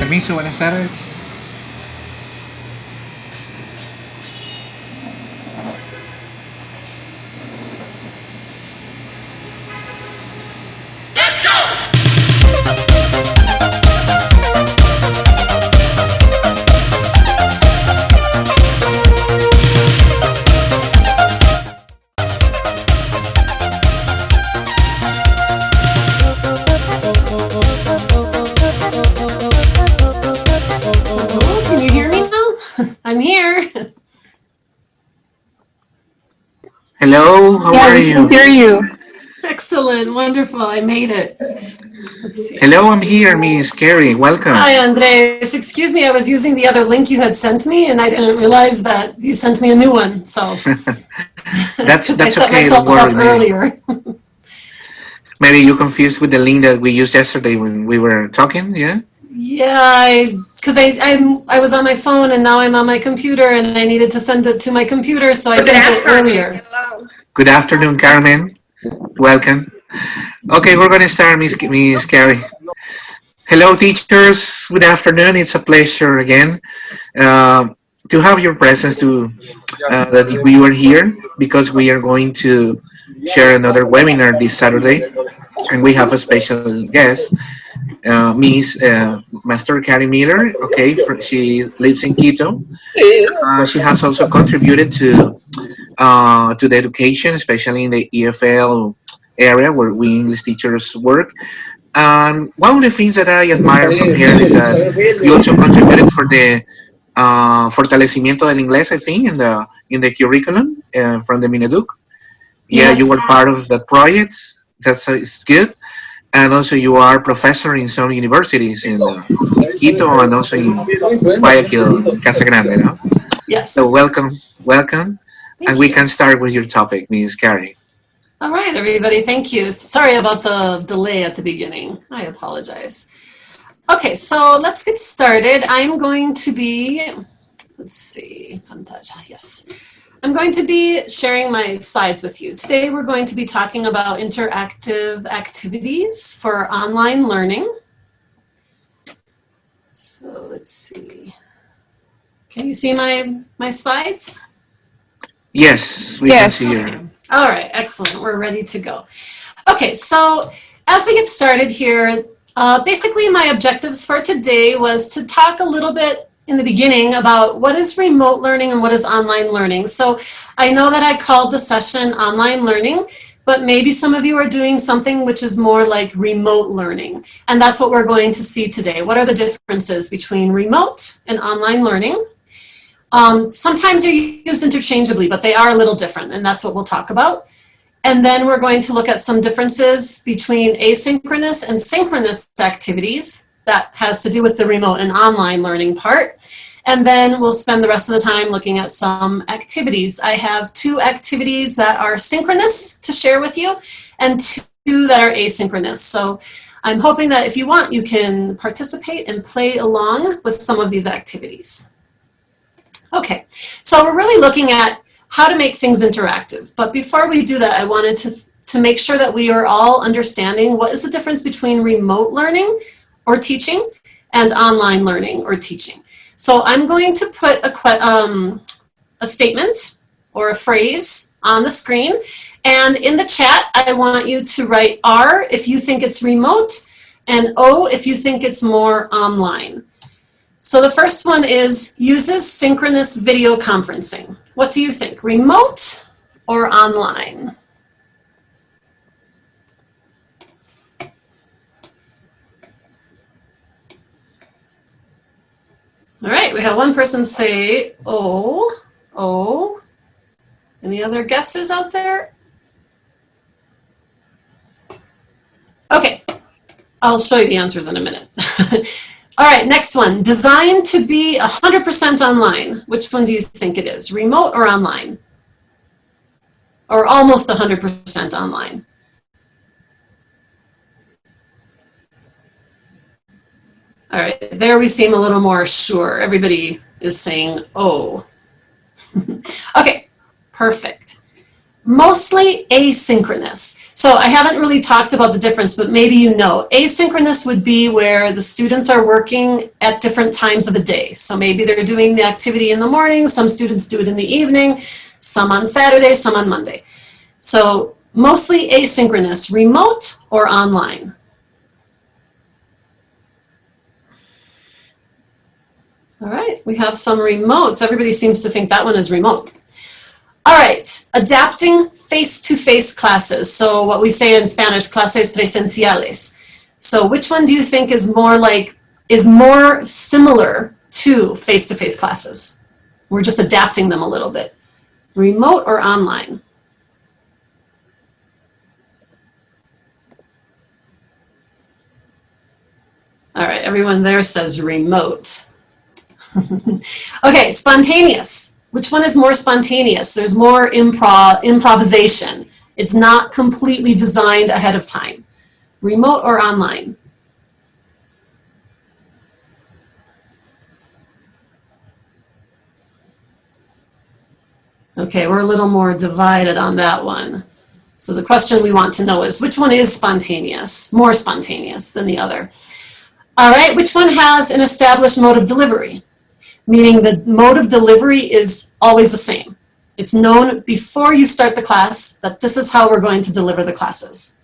Permiso, buenas tardes. Hello, how are you? Yeah, we can hear you. Excellent, wonderful, I made it. Let's see. Hello, I'm here, Miss Kari. Welcome. Hi, Andres. Excuse me, I was using the other link you had sent me, and I didn't realize that you sent me a new one. So that's I set okay. myself Don't worry, up earlier. Maybe you confused with the link that we used yesterday when we were talking. Yeah. Yeah, because I was on my phone and now I'm on my computer and I needed to send it to my computer, so I sent it earlier. Good afternoon, Carmen. Welcome. Okay, we're going to start, Miss Kari. Hello, teachers. Good afternoon. It's a pleasure again to have your presence. That we were here because we are going to share another webinar this Saturday, and we have a special guest, Miss Master Kari Miller. Okay, she lives in Quito. She has also contributed to the education, especially in the EFL area where we English teachers work. And one of the things that I admire from her is that you also contributed for the fortalecimiento del inglés, I think, in the curriculum from the Mineduc. Yeah, Yes. you were part of that project. That's it's good. And also you are professor in some universities in Quito and also in Guayaquil, Casa Grande, no? Yes. So welcome. Thank And we you. can start with your topic, Ms. Kari. All right, everybody, thank you. Sorry about the delay at the beginning. I apologize. Okay, so let's get started. I'm going to be, let's see, pantalla, yes. I'm going to be sharing my slides with you. Today we're going to be talking about interactive activities for online learning. So let's see. Can you see my slides? Yes, we can see you. All right, excellent. We're ready to go. Okay, so as we get started here, basically my objectives for today was to talk a little bit in the beginning about what is remote learning and what is online learning. So I know that I called the session online learning, but maybe some of you are doing something which is more like remote learning. And that's what we're going to see today. What are the differences between remote and online learning? Sometimes they're used interchangeably, but they are a little different, and that's what we'll talk about. And then we're going to look at some differences between asynchronous and synchronous activities that has to do with the remote and online learning part. And then we'll spend the rest of the time looking at some activities. I have 2 activities that are synchronous to share with you and 2 that are asynchronous. So I'm hoping that if you want, you can participate and play along with some of these activities. Okay, so we're really looking at how to make things interactive. But before we do that, I wanted to make sure that we are all understanding what is the difference between remote learning or teaching and online learning or teaching. So I'm going to put a statement or a phrase on the screen. And in the chat, I want you to write R if you think it's remote and O if you think it's more online. So the first one is uses synchronous video conferencing. What do you think, remote or online? All right, we have one person say O. Any other guesses out there? Okay, I'll show you the answers in a minute. All right, next one, designed to be 100% online. Which one do you think it is, remote or online? Or almost 100% online? All right, there we seem a little more sure. Everybody is saying O. Okay, perfect. Mostly asynchronous. So I haven't really talked about the difference, but maybe you know. Asynchronous would be where the students are working at different times of the day. So maybe they're doing the activity in the morning, some students do it in the evening, some on Saturday, some on Monday. So mostly asynchronous, remote or online. All right, we have some remotes. Everybody seems to think that one is remote. All right, adapting face-to-face classes. So what we say in Spanish, clases presenciales. So which one do you think is more similar to face-to-face classes? We're just adapting them a little bit. Remote or online? All right, everyone there says remote. Okay, spontaneous. Which one is more spontaneous? There's more improvisation. It's not completely designed ahead of time. Remote or online? Okay, we're a little more divided on that one. So the question we want to know is, which one is spontaneous, more spontaneous than the other? All right, which one has an established mode of delivery? Meaning the mode of delivery is always the same. It's known before you start the class that this is how we're going to deliver the classes.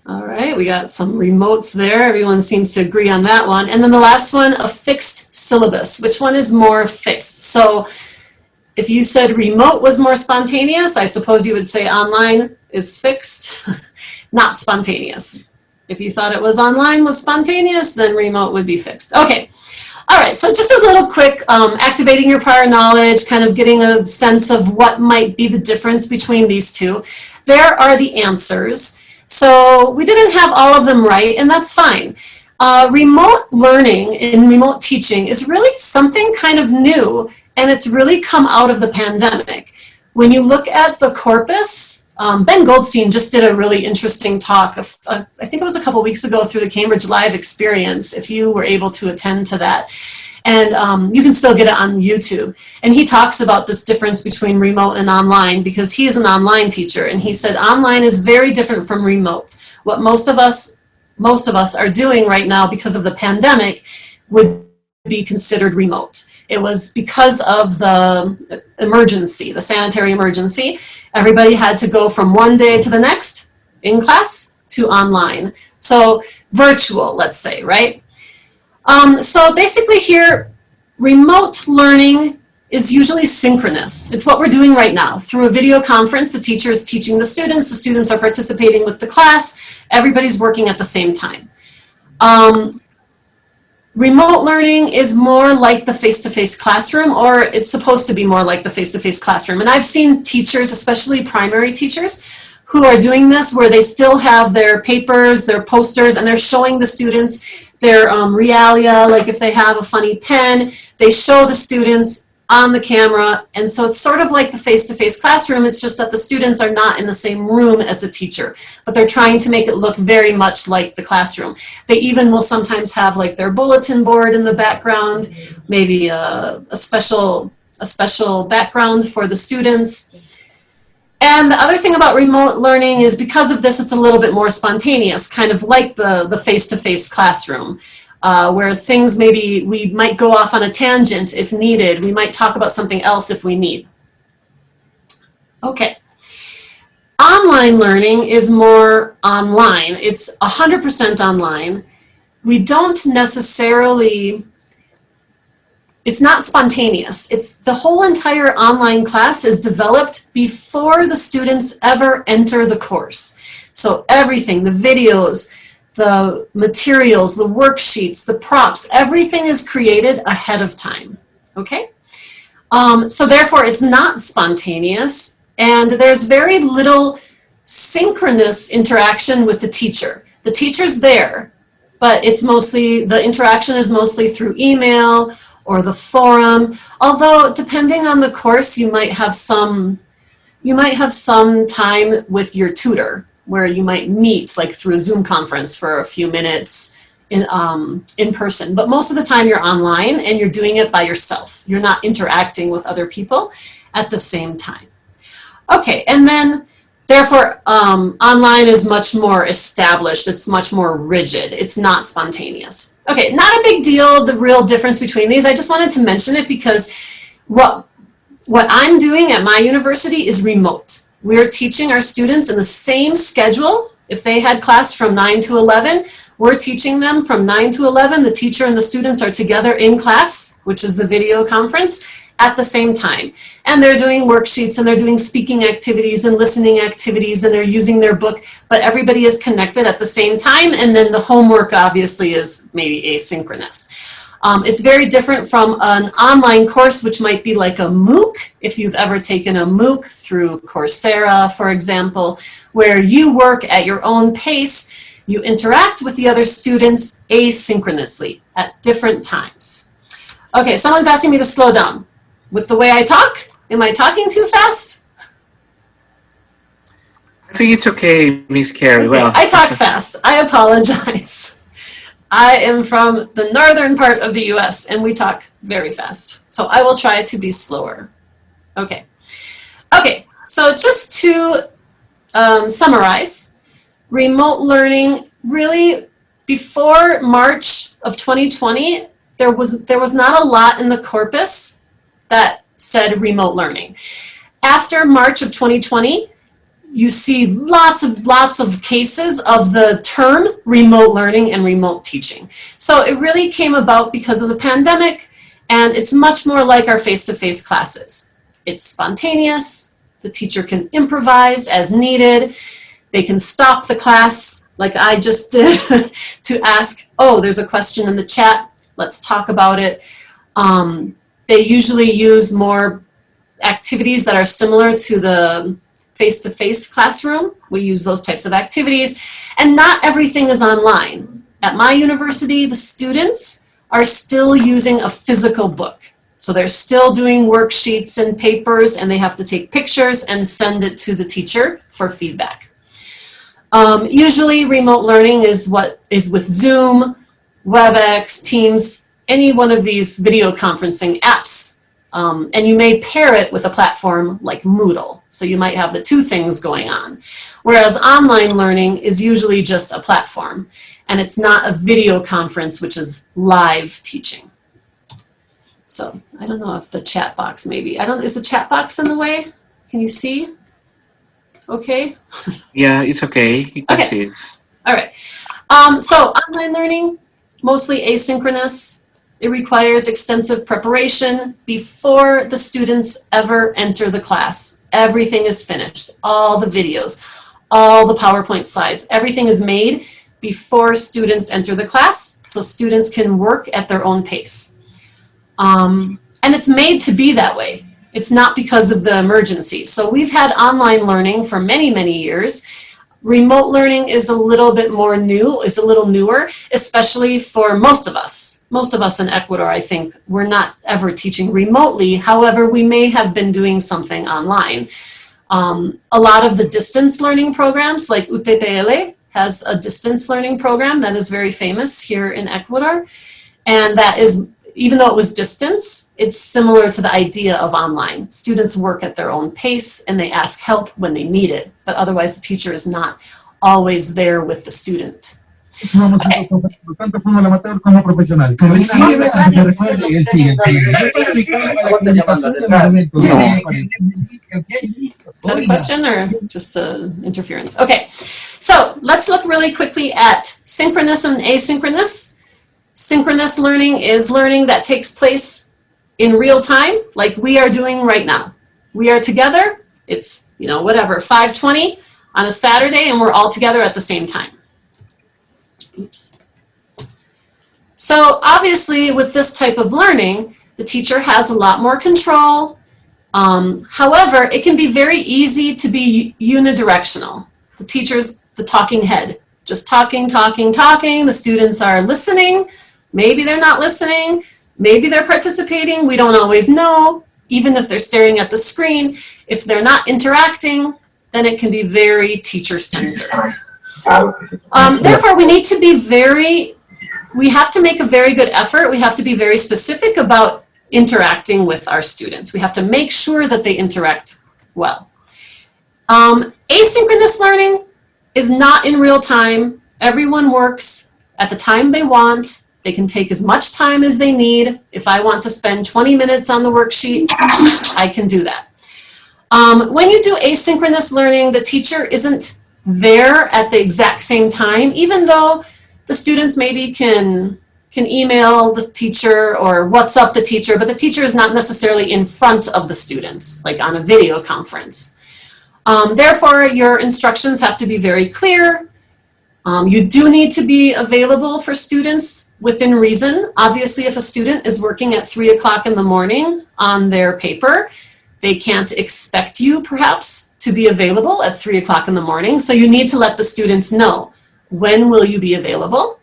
All right, we got some remotes there. Everyone seems to agree on that one. And then the last one, a fixed syllabus. Which one is more fixed? So if you said remote was more spontaneous, I suppose you would say online is fixed, not spontaneous. If you thought it was online was spontaneous, then remote would be fixed. Okay, all right, so just a little quick activating your prior knowledge, kind of getting a sense of what might be the difference between these two. There are the answers. So we didn't have all of them right, and that's fine. Remote learning and remote teaching is really something kind of new, and it's really come out of the pandemic. When you look at the corpus, Ben Goldstein just did a really interesting talk, I think it was a couple weeks ago through the Cambridge Live experience, if you were able to attend to that. And you can still get it on YouTube. And he talks about this difference between remote and online because he is an online teacher. And he said online is very different from remote. What most of us are doing right now because of the pandemic would be considered remote. It was because of the emergency, the sanitary emergency. Everybody had to go from one day to the next in class to online. So virtual, let's say, right? So basically here, remote learning is usually synchronous. It's what we're doing right now. Through a video conference, the teacher is teaching the students are participating with the class, everybody's working at the same time. Remote learning is more like the face-to-face classroom, or it's supposed to be more like the face-to-face classroom. And I've seen teachers, especially primary teachers, who are doing this where they still have their papers, their posters, and they're showing the students their realia, like if they have a funny pen, they show the students on the camera. And so it's sort of like the face-to-face classroom. It's just that the students are not in the same room as the teacher, but they're trying to make it look very much like the classroom. They even will sometimes have like their bulletin board in the background, maybe a special background for the students. And the other thing about remote learning is because of this, it's a little bit more spontaneous, kind of like the face-to-face classroom. Where things maybe we might go off on a tangent if needed. We might talk about something else if we need. Okay. Online learning is more online. It's 100% online. We don't necessarily, it's not spontaneous. It's the whole entire online class is developed before the students ever enter the course. So everything, the videos, the materials, the worksheets, the props, everything is created ahead of time, okay? So therefore it's not spontaneous, and there's very little synchronous interaction with the teacher. The teacher's there, but it's mostly, the interaction is mostly through email or the forum, although depending on the course, you might have some time with your tutor, where you might meet like through a Zoom conference for a few minutes in person. But most of the time you're online and you're doing it by yourself. You're not interacting with other people at the same time. Okay, and then therefore online is much more established, it's much more rigid, it's not spontaneous. Okay, not a big deal, the real difference between these. I just wanted to mention it because what I'm doing at my university is remote. We're teaching our students in the same schedule. If they had class from 9 to 11, we're teaching them from 9 to 11. The teacher and the students are together in class, which is the video conference, at the same time. And they're doing worksheets and they're doing speaking activities and listening activities and they're using their book, but everybody is connected at the same time. And then the homework obviously is maybe asynchronous. It's very different from an online course, which might be like a MOOC, if you've ever taken a MOOC through Coursera, for example, where you work at your own pace, you interact with the other students asynchronously at different times. Okay, someone's asking me to slow down. With the way I talk, am I talking too fast? I think it's okay, Miss Kari. Okay, Well, I talk fast. I apologize. I am from the northern part of the US and we talk very fast. So I will try to be slower. Okay. Okay, so just to summarize, remote learning really before March of 2020, there was not a lot in the corpus that said remote learning. After March of 2020, you see lots of cases of the term remote learning and remote teaching. So it really came about because of the pandemic, and it's much more like our face-to-face classes. It's spontaneous, the teacher can improvise as needed, they can stop the class like I just did to ask, oh, there's a question in the chat, let's talk about it. They usually use more activities that are similar to the face-to-face classroom. We use those types of activities, and not everything is online. At my university, the students are still using a physical book. So they're still doing worksheets and papers, and they have to take pictures and send it to the teacher for feedback. Usually remote learning is with Zoom, WebEx, Teams, any one of these video conferencing apps. And you may pair it with a platform like Moodle. So you might have the two things going on. Whereas online learning is usually just a platform. And it's not a video conference, which is live teaching. So I don't know if the chat box maybe, is the chat box in the way? Can you see? Okay. yeah, it's okay. You can Okay. see it. All right. So online learning, mostly asynchronous. It requires extensive preparation before the students ever enter the class. Everything is finished, all the videos, all the PowerPoint slides, everything is made before students enter the class so students can work at their own pace. And it's made to be that way. It's not because of the emergency. So we've had online learning for many, many years. Remote learning is a little bit more new, is a little newer, especially for most of us. Most of us in Ecuador, I think, we're not ever teaching remotely. However, we may have been doing something online. A lot of the distance learning programs, like UTPL, has a distance learning program that is very famous here in Ecuador. And that is, even though it was distance, it's similar to the idea of online. Students work at their own pace and they ask help when they need it, but otherwise the teacher is not always there with the student. Okay. Is that a question or just interference? Okay, so let's look really quickly at synchronous and asynchronous. Synchronous learning is learning that takes place in real time, like we are doing right now. We are together, it's, whatever, 5:20 on a Saturday, and we're all together at the same time. Oops. So obviously with this type of learning, the teacher has a lot more control. However, it can be very easy to be unidirectional. The teacher's the talking head, just talking, talking, talking. The students are listening. Maybe they're not listening, maybe they're participating, we don't always know, even if they're staring at the screen. If they're not interacting, then it can be very teacher-centered. Therefore, we have to make a very good effort, we have to be very specific about interacting with our students. We have to make sure that they interact well. Asynchronous learning is not in real time. Everyone works at the time they want. They can take as much time as they need. If I want to spend 20 minutes on the worksheet, I can do that. When you do asynchronous learning, the teacher isn't there at the exact same time, even though the students maybe can email the teacher or WhatsApp the teacher, but the teacher is not necessarily in front of the students, like on a video conference. Therefore, your instructions have to be very clear. You do need to be available for students within reason. Obviously, if a student is working at 3 o'clock in the morning on their paper, they can't expect you perhaps to be available at 3 o'clock in the morning. So you need to let the students know, when will you be available?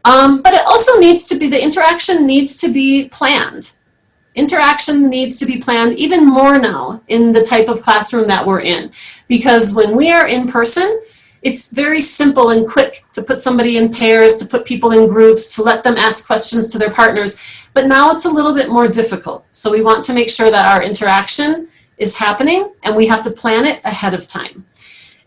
But it also needs to be, the interaction needs to be planned. Interaction needs to be planned even more now in the type of classroom that we're in. Because when we are in person, it's very simple and quick to put somebody in pairs, to put people in groups, to let them ask questions to their partners. But now it's a little bit more difficult. So we want to make sure that our interaction is happening and we have to plan it ahead of time.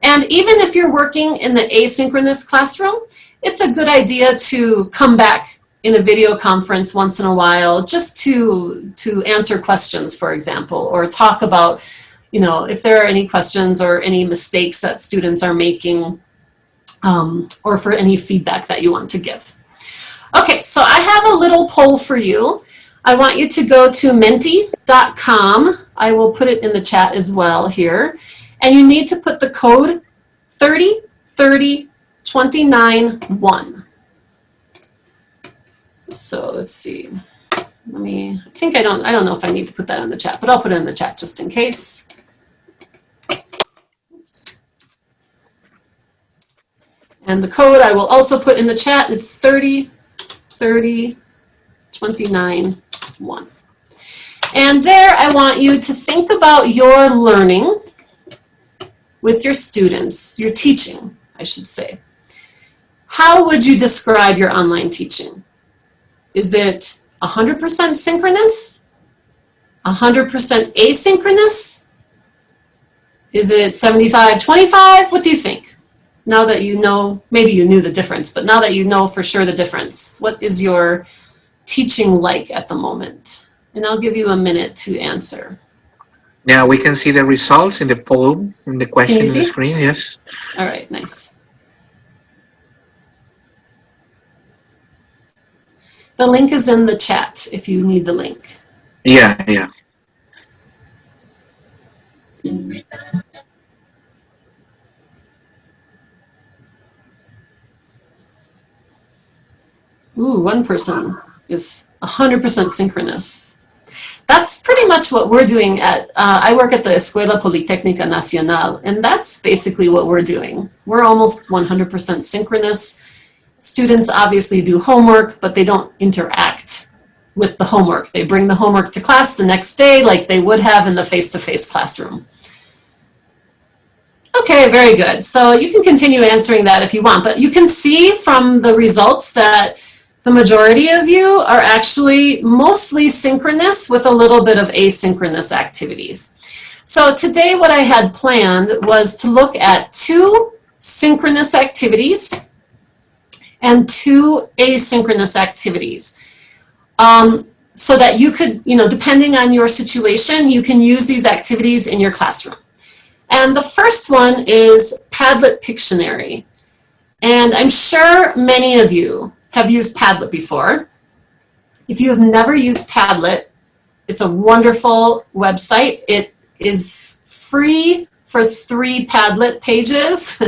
And even if you're working in the asynchronous classroom, it's a good idea to come back in a video conference once in a while just to answer questions, for example, or talk about, you know, if there are any questions or any mistakes that students are making, or for any feedback that you want to give. Okay, so I have a little poll for you. I want you to go to menti.com. I will put it in the chat as well here. And you need to put the code 3030291. So let's see. I don't know if I need to put that in the chat, but I'll put it in the chat just in case. And the code I will also put in the chat. It's 30291. And there I want you to think about your learning with your students, your teaching, I should say. How would you describe your online teaching? Is it 100% synchronous? 100% asynchronous? Is it 75-25? What do you think? Now that you know, maybe you knew the difference, but now that you know for sure the difference, what is your teaching like at the moment? And I'll give you a minute to answer. Yeah, we can see the results in the poll, in the question on the screen, yes. All right, nice. The link is in the chat if you need the link. Yeah, yeah. Ooh, one person is 100% synchronous. That's pretty much what we're doing at, I work at the Escuela Politécnica Nacional, and that's basically what we're doing. We're almost 100% synchronous. Students obviously do homework, but they don't interact with the homework. They bring the homework to class the next day like they would have in the face-to-face classroom. Okay, very good. So you can continue answering that if you want, but you can see from the results that the majority of you are actually mostly synchronous with a little bit of asynchronous activities. So today what I had planned was to look at 2 synchronous activities and 2 asynchronous activities. So that you could, you know, depending on your situation, you can use these activities in your classroom. And the first one is Padlet Pictionary. And I'm sure many of you have used Padlet before. If you have never used Padlet, it's a wonderful website. It is free for 3 Padlet pages.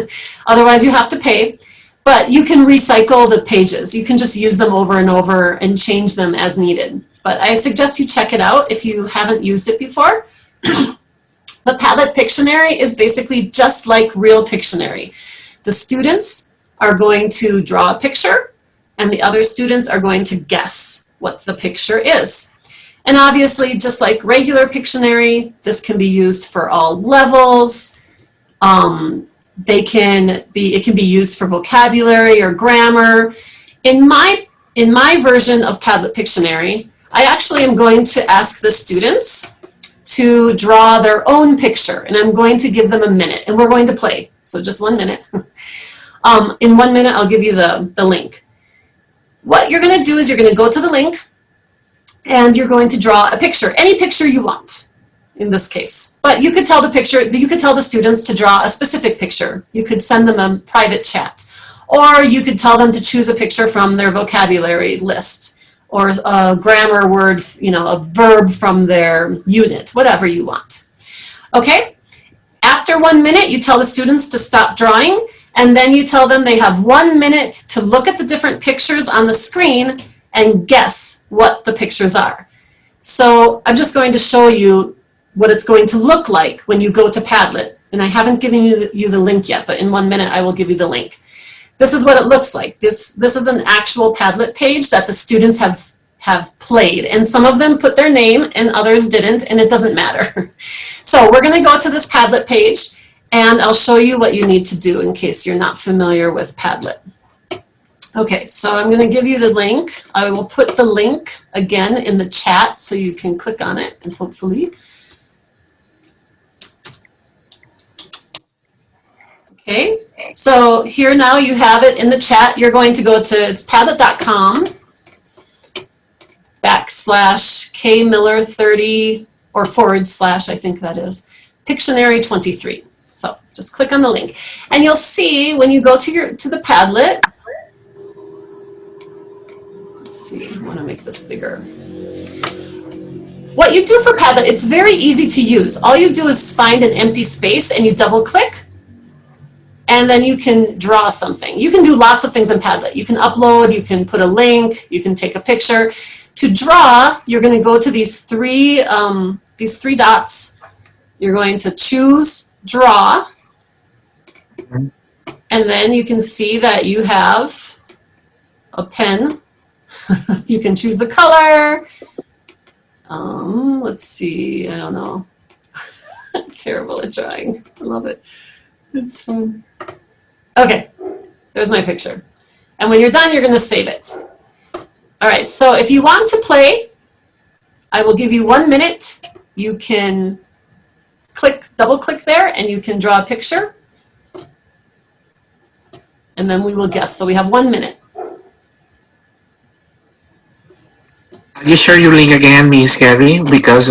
Otherwise, you have to pay. But you can recycle the pages. You can just use them over and over and change them as needed. But I suggest you check it out if you haven't used it before. The Padlet Pictionary is basically just like real Pictionary. The students are going to draw a picture, and the other students are going to guess what the picture is. And obviously, just like regular Pictionary, this can be used for all levels. It can be used for vocabulary or grammar. In my version of Padlet Pictionary, I actually am going to ask the students to draw their own picture. And I'm going to give them a minute, and we're going to play. So just 1 minute. In 1 minute, I'll give you the link. What you're going to do is you're going to go to the link, and you're going to draw a picture, any picture you want in this case. But you could tell the students to draw a specific picture. You could send them a private chat, or you could tell them to choose a picture from their vocabulary list, or a grammar word, you know, a verb from their unit, whatever you want. Okay? After 1 minute, you tell the students to stop drawing, and then you tell them they have 1 minute to look at the different pictures on the screen and guess what the pictures are. So I'm just going to show you what it's going to look like when you go to Padlet. And I haven't given you the link yet, but in 1 minute I will give you the link. This is what it looks like. This is an actual Padlet page that the students have played, and some of them put their name and others didn't, and it doesn't matter. So we're going to go to this Padlet page, and I'll show you what you need to do in case you're not familiar with Padlet. Okay, so I'm going to give you the link. I will put the link again in the chat so you can click on it, and hopefully. Okay, so here now you have it in the chat. You're going to go to, it's padlet.com /KMiller30 or / I think that is, Pictionary 23. So just click on the link, and you'll see when you go to the Padlet. Let's see, I want to make this bigger. What you do for Padlet, it's very easy to use. All you do is find an empty space and you double click, and then you can draw something. You can do lots of things in Padlet. You can upload, you can put a link, you can take a picture. To draw, you're going to go to these three dots. You're going to choose draw, and then you can see that you have a pen. You can choose the color. Let's see, I don't know. I'm terrible at drawing. I love it. It's fun. Okay, there's my picture. And when you're done, you're going to save it. All right, so if you want to play, I will give you 1 minute. You can double click there, and you can draw a picture. And then we will guess. So we have 1 minute. Can you share your link again, Miss Kari? Because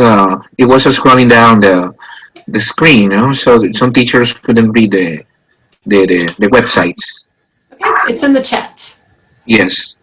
it was scrolling down the screen, you know? So some teachers couldn't read the websites. Okay, it's in the chat. Yes.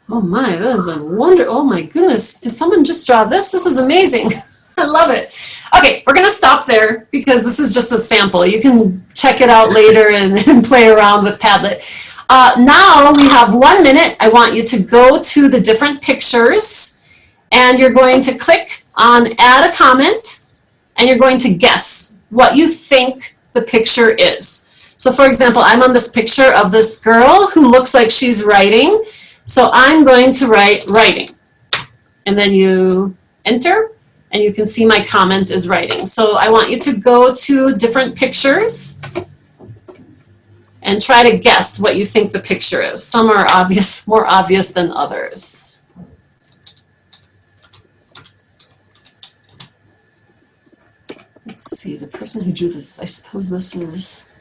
Oh my, that is a wonder. Oh my goodness, did someone just draw this? This is amazing. I love it. Okay, we're gonna stop there because this is just a sample. You can check it out later and play around with Padlet. Now we have 1 minute. I want you to go to the different pictures, and you're going to click on add a comment, and you're going to guess what you think the picture is. So for example, I'm on this picture of this girl who looks like she's writing. So I'm going to write writing, and then you enter, and you can see my comment is writing. So I want you to go to different pictures and try to guess what you think the picture is. Some are obvious, more obvious than others. Let's see, the person who drew this, I suppose this is,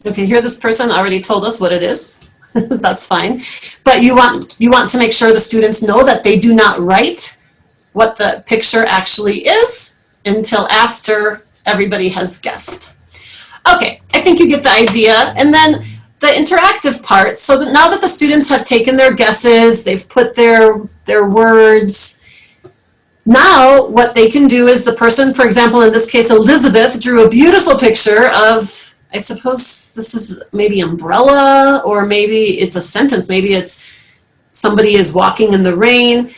okay, here this person already told us what it is. That's fine. But you want to make sure the students know that they do not write what the picture actually is until after everybody has guessed. Okay, I think you get the idea. And then the interactive part, so that now that the students have taken their guesses, they've put their words, now what they can do is the person, for example, in this case, Elizabeth, drew a beautiful picture of, I suppose this is maybe umbrella, or maybe it's a sentence. Maybe it's somebody is walking in the rain,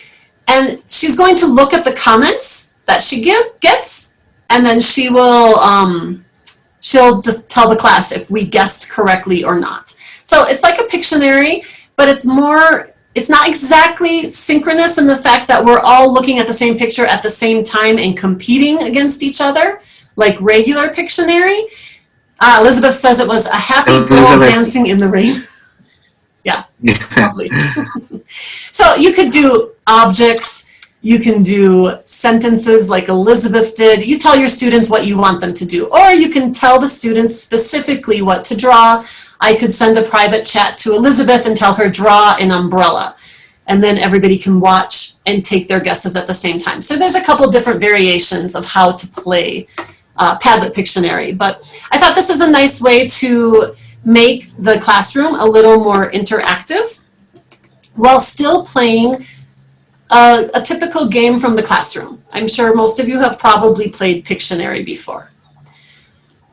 and she's going to look at the comments that she gets, and then she'll just tell the class if we guessed correctly or not. So it's like a Pictionary, but it's not exactly synchronous in the fact that we're all looking at the same picture at the same time and competing against each other, like regular Pictionary. Elizabeth says it was a happy girl dancing in the rain. Yeah, lovely. So you could do objects, you can do sentences like Elizabeth did. You tell your students what you want them to do, or you can tell the students specifically what to draw. I could send a private chat to Elizabeth and tell her draw an umbrella, and then everybody can watch and take their guesses at the same time. So there's a couple different variations of how to play Padlet Pictionary, but I thought this is a nice way to make the classroom a little more interactive while still playing a typical game from the classroom. I'm sure most of you have probably played Pictionary before.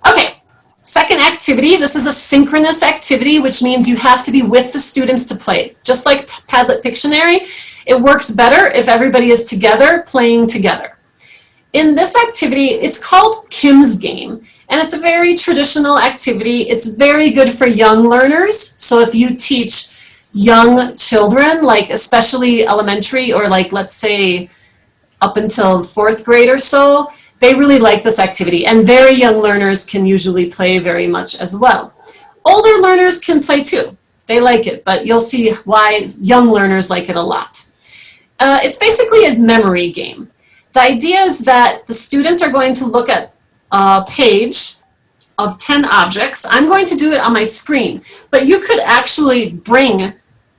Okay, second activity. This is a synchronous activity, which means you have to be with the students to play. Just like Padlet Pictionary, it works better if everybody is together, playing together. In this activity, it's called Kim's Game, and it's a very traditional activity. It's very good for young learners. So if you teach young children, like especially elementary or like, let's say, up until 4th grade or so, they really like this activity. And very young learners can usually play very much as well. Older learners can play too. They like it, but you'll see why young learners like it a lot. It's basically a memory game. The idea is that the students are going to look at a page of 10 objects. I'm going to do it on my screen, but you could actually bring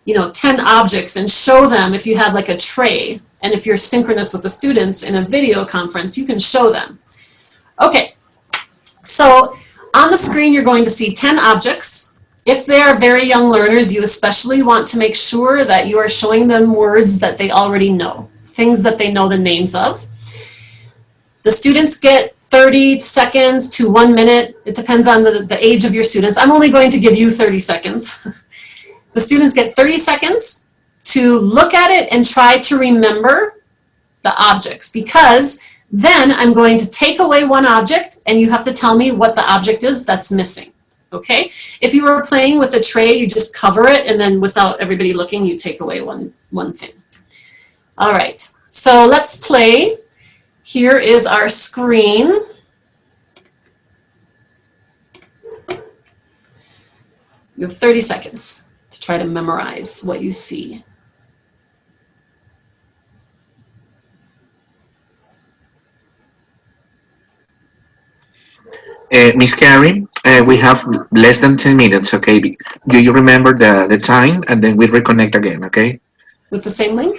10 objects and show them if you had like a tray, and if you're synchronous with the students in a video conference, you can show them. Okay, so on the screen you're going to see 10 objects. If they are very young learners, you especially want to make sure that you are showing them words that they already know, things that they know the names of. The students get 30 seconds to 1 minute. It depends on the age of your students. I'm only going to give you 30 seconds. The students get 30 seconds to look at it and try to remember the objects, because then I'm going to take away one object and you have to tell me what the object is that's missing. Okay? If you were playing with a tray, you just cover it, and then without everybody looking, you take away one thing. All right, so let's play. Here is our screen. You have 30 seconds to try to memorize what you see. Miss Kari, we have less than 10 minutes, okay? Do you remember the time? And then we reconnect again, okay? With the same link?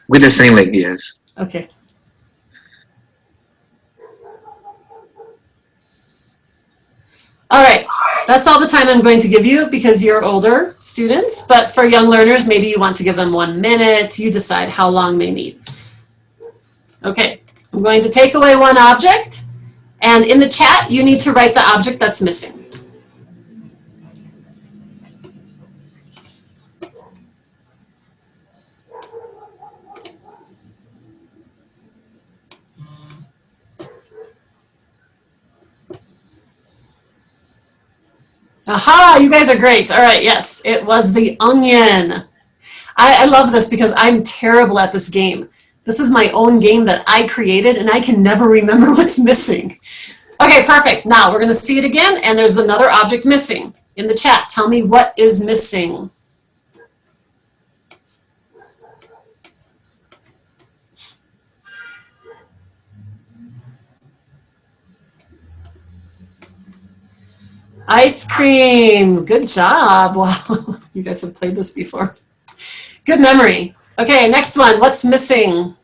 With the same link, yes. Okay. All right, that's all the time I'm going to give you because you're older students, but for young learners, maybe you want to give them 1 minute. You decide how long they need. Okay, I'm going to take away one object, and in the chat, you need to write the object that's missing. Aha, you guys are great. All right, yes, it was the onion. I love this because I'm terrible at this game. This is my own game that I created, and I can never remember what's missing. Okay, perfect. Now we're going to see it again, and there's another object missing. In the chat, tell me what is missing. Ice cream. Good job. Wow, you guys have played this before. Good memory. Okay, next one. What's missing?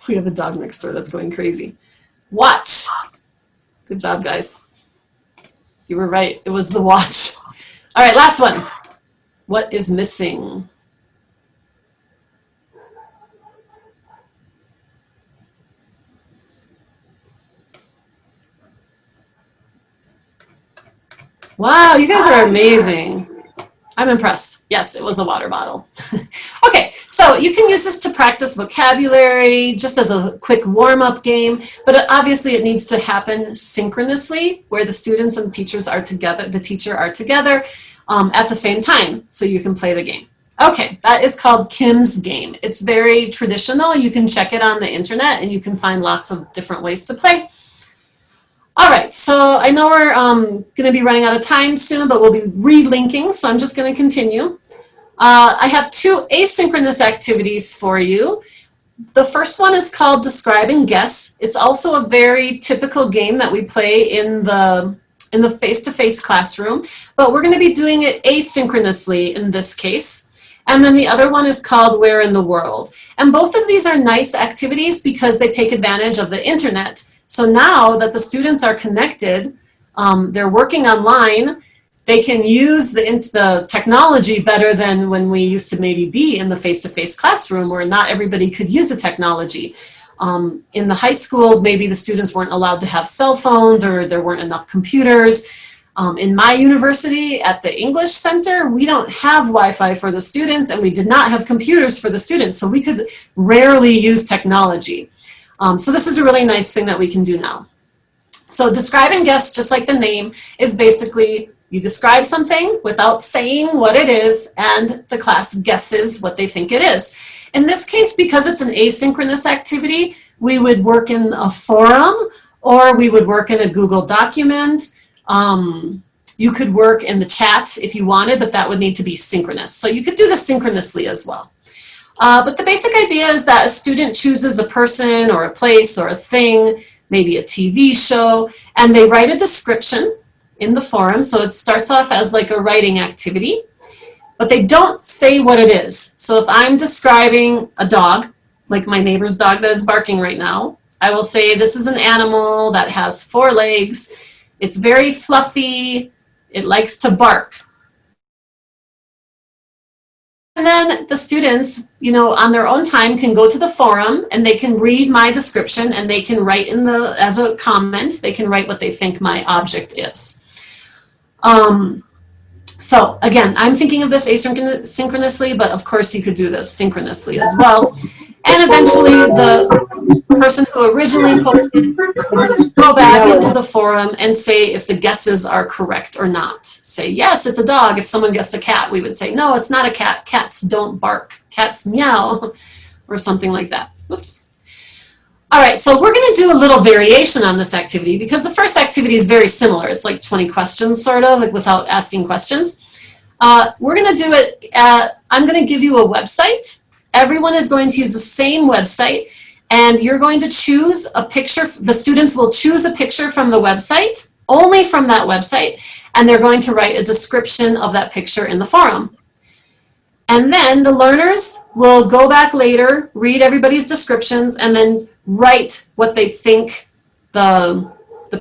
We have a dog next door that's going crazy. Watch. Good job, guys. You were right. It was the watch. All right, last one. What is missing? Wow, you guys are amazing. I'm impressed. Yes, it was a water bottle. Okay, so you can use this to practice vocabulary, just as a quick warm-up game, but obviously it needs to happen synchronously, where the students and teachers are together, the teacher are together at the same time, so you can play the game. Okay, that is called Kim's Game. It's very traditional. You can check it on the internet and you can find lots of different ways to play. All right, so I know we're going to be running out of time soon, but we'll be relinking, so I'm just going to continue. I have two asynchronous activities for you. The first one is called Describe and Guess. It's also a very typical game that we play in the face-to-face classroom, but we're going to be doing it asynchronously in this case. And then the other one is called Where in the World. And both of these are nice activities because they take advantage of the internet. So now that the students are connected, they're working online, they can use the technology better than when we used to maybe be in the face-to-face classroom where not everybody could use the technology. In the high schools, maybe the students weren't allowed to have cell phones or there weren't enough computers. In my university at the English Center, we don't have Wi-Fi for the students and we did not have computers for the students, so we could rarely use technology. So this is a really nice thing that we can do now. So describe and guess, just like the name, is basically you describe something without saying what it is and the class guesses what they think it is. In this case, because it's an asynchronous activity, we would work in a forum or we would work in a Google document. You could work in the chat if you wanted, but that would need to be synchronous. So you could do this synchronously as well. But the basic idea is that a student chooses a person or a place or a thing, maybe a TV show, and they write a description in the forum. So it starts off as like a writing activity, but they don't say what it is. So if I'm describing a dog, like my neighbor's dog that is barking right now, I will say this is an animal that has 4 legs. It's very fluffy. It likes to bark. And then the students, you know, on their own time can go to the forum and they can read my description and they can write in the, as a comment, they can write what they think my object is. So again, I'm thinking of this asynchronously, but of course you could do this synchronously as well. And eventually the person who originally posted would go back into the forum and say if the guesses are correct or not. Say, yes, it's a dog. If someone guessed a cat, we would say, no, it's not a cat. Cats don't bark. Cats meow, or something like that. Oops. All right, so we're going to do a little variation on this activity because the first activity is very similar. It's like 20 questions, sort of, like without asking questions. We're going to do it, I'm going to give you a website. Everyone is going to use the same website, and you're going to choose a picture. The students will choose a picture from the website, only from that website, and they're going to write a description of that picture in the forum. And then the learners will go back later, read everybody's descriptions, and then write what they think the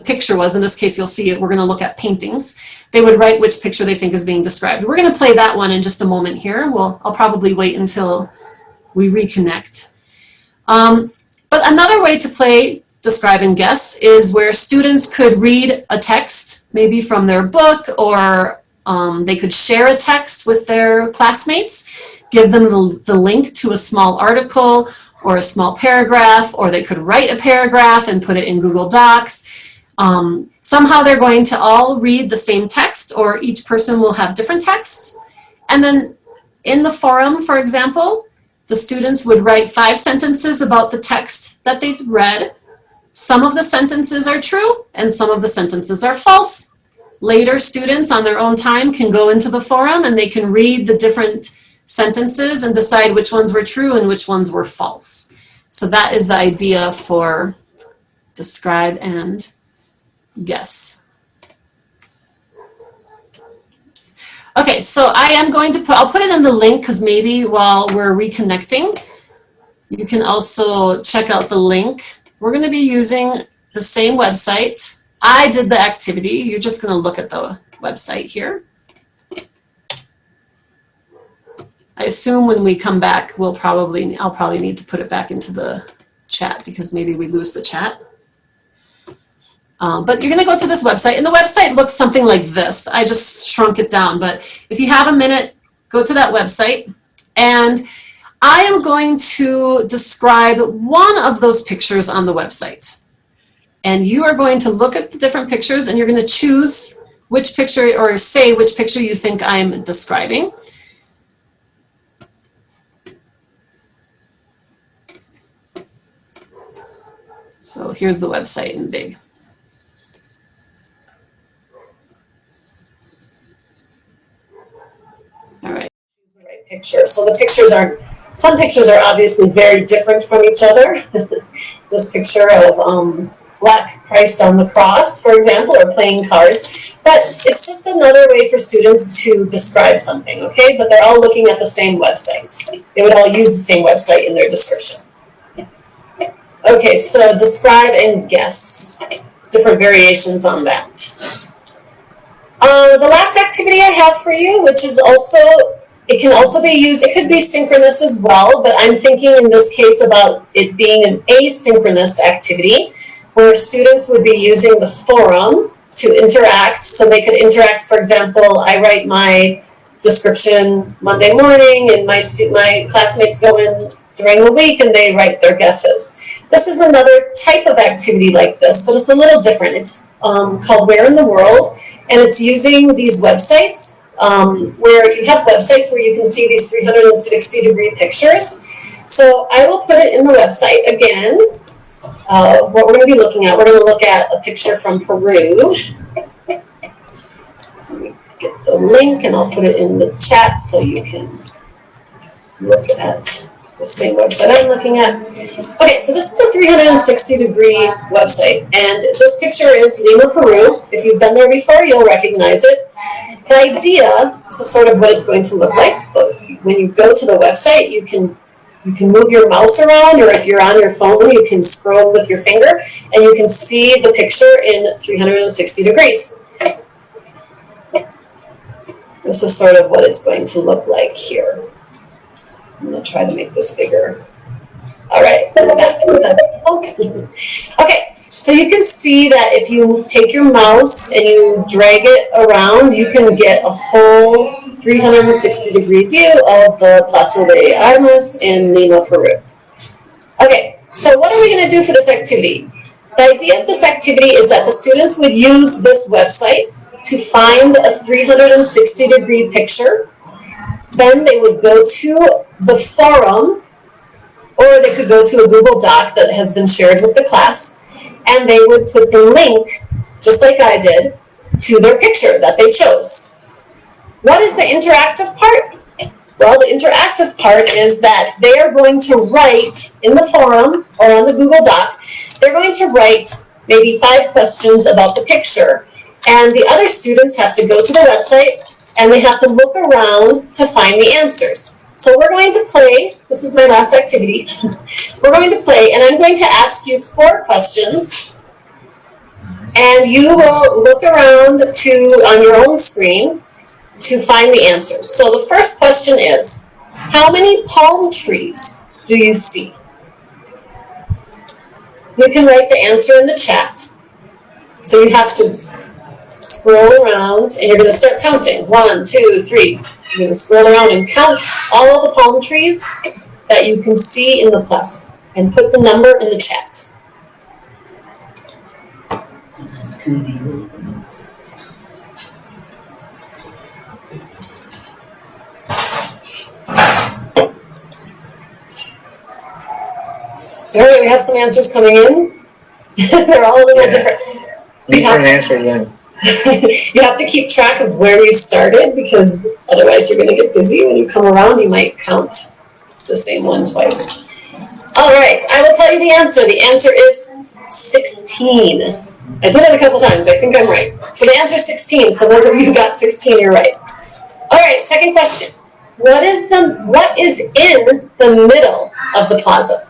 picture was. In this case, you'll see it. We're going to look at paintings. They would write which picture they think is being described. We're going to play that one in just a moment here. I'll probably wait until we reconnect. But another way to play Describe and Guess is where students could read a text, maybe from their book, or they could share a text with their classmates, give them the link to a small article or a small paragraph, or they could write a paragraph and put it in Google Docs. Somehow they're going to all read the same text, or each person will have different texts. And then in the forum, for example, the students would write 5 sentences about the text that they've read. Some of the sentences are true and some of the sentences are false. Later, students on their own time can go into the forum and they can read the different sentences and decide which ones were true and which ones were false. So that is the idea for Describe and Guess. Okay, so I am going to I'll put it in the link because maybe while we're reconnecting, you can also check out the link. We're going to be using the same website. I did the activity. You're just going to look at the website here. I assume when we come back, I'll probably need to put it back into the chat because maybe we lose the chat. But you're going to go to this website, and the website looks something like this. I just shrunk it down, but if you have a minute, go to that website, and I am going to describe one of those pictures on the website. And you are going to look at the different pictures, and you're going to choose which picture, or say which picture you think I'm describing. So here's the website in big. All right. Choose the right picture. So the pictures are, some pictures are obviously very different from each other. This picture of Black Christ on the cross, for example, or playing cards. But it's just another way for students to describe something, okay? But they're all looking at the same website. They would all use the same website in their description. Okay, so describe and guess. Different variations on that. The last activity I have for you, which is also, it can also be used, it could be synchronous as well, but I'm thinking in this case about it being an asynchronous activity where students would be using the forum to interact. So they could interact, for example, I write my description Monday morning and my classmates go in during the week and they write their guesses. This is another type of activity like this, but it's a little different. It's called Where in the World, and it's using these websites where you have websites where you can see these 360-degree pictures. So I will put it in the website again. What we're going to be looking at, we're going to look at a picture from Peru. Let me get the link and I'll put it in the chat so you can look at the same website I'm looking at. Okay, so this is a 360-degree website, and this picture is Lima, Peru. If you've been there before, you'll recognize it. The idea, this is sort of what it's going to look like, but when you go to the website, you can move your mouse around, or if you're on your phone, you can scroll with your finger, and you can see the picture in 360 degrees. This is sort of what it's going to look like here. I'm going to try to make this bigger. All right. Okay, so you can see that if you take your mouse and you drag it around, you can get a whole 360-degree view of the Plaza de Armas in Lima, Peru. Okay, so what are we going to do for this activity? The idea of this activity is that the students would use this website to find a 360-degree picture. Then they would go to the forum, or they could go to a Google Doc that has been shared with the class, and they would put the link, just like I did, to their picture that they chose. What is the interactive part? Well, the interactive part is that they are going to write in the forum or on the Google Doc, they're going to write maybe 5 questions about the picture, and the other students have to go to the website and they have to look around to find the answers. So we're going to play, this is my last activity, we're going to play and I'm going to ask you 4 questions and you will look around on your own screen to find the answers. So the first question is, how many palm trees do you see? You can write the answer in the chat. So you have to scroll around and you're going to start counting. 1, 2, 3. You're going to scroll around and count all of the palm trees that you can see in the plaza and put the number in the chat. All right, we have some answers coming in. They're all a little different. Different answers then. You have to keep track of where you started because otherwise you're going to get dizzy. When you come around, you might count the same one twice. All right, I will tell you the answer. The answer is 16. I did it a couple times. I think I'm right. So the answer is 16. So those of you who got 16, you're right. All right, second question. What is in the middle of the plaza?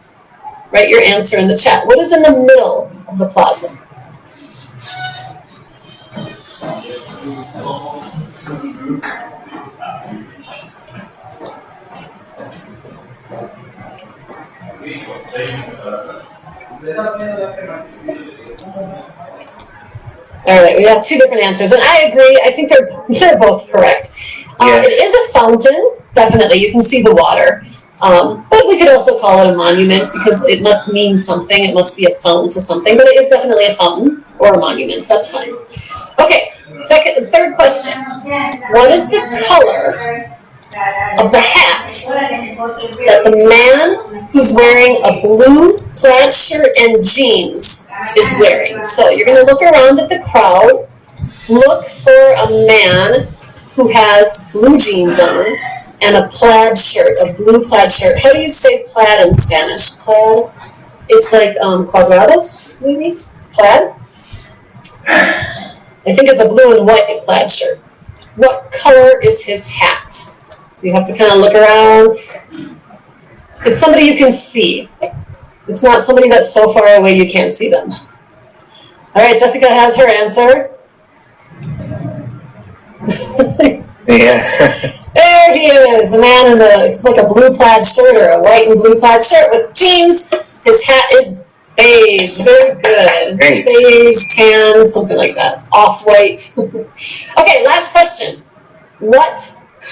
Write your answer in the chat. What is in the middle of the plaza? All right, we have two different answers, and I agree. I think they're both correct. It is a fountain, definitely. You can see the water, but we could also call it a monument because it must mean something. It must be a fountain to something, but it is definitely a fountain or a monument. That's fine. Okay, third question. What is the color of the hat that the man who's wearing a blue plaid shirt and jeans is wearing? So you're going to look around at the crowd, look for a man who has blue jeans on and a plaid shirt, a blue plaid shirt. How do you say plaid in Spanish? Plaid? It's like cuadrados, maybe? Plaid? I think it's a blue and white plaid shirt. What color is his hat? You have to kind of look around. It's somebody you can see. It's not somebody that's so far away you can't see them. All right, Jessica has her answer. Yeah. There he is, the man in it's like a blue plaid shirt or a white and blue plaid shirt with jeans. His hat is beige. Very good. Great. Beige, tan, something like that. Off-white. Okay, last question. What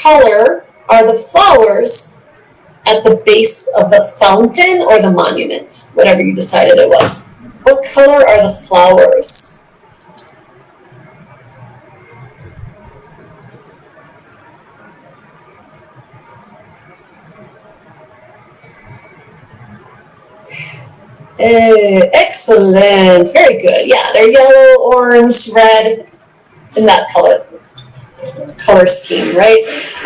color are the flowers at the base of the fountain or the monument? Whatever you decided it was. What color are the flowers? Excellent. Very good. Yeah, they're yellow, orange, red, in that color scheme, right?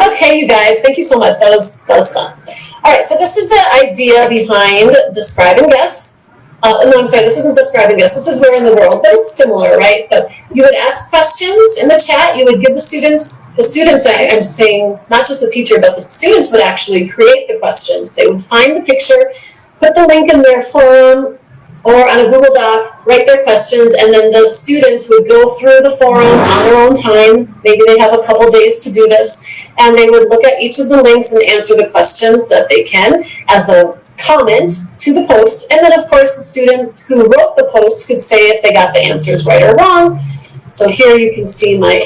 Okay, you guys, thank you so much. That was fun. All right, so this is the idea behind describe and guess. No, I'm sorry, this isn't describe and guess. This is where in the world, but it's similar, right? But you would ask questions in the chat. You would give the students, I'm saying, not just the teacher, but the students would actually create the questions. They would find the picture, put the link in their forum or on a Google Doc, write their questions, and then the students would go through the forum on their own time. Maybe they have a couple days to do this, and they would look at each of the links and answer the questions that they can as a comment to the post. And then, of course, the student who wrote the post could say if they got the answers right or wrong. So here you can see Here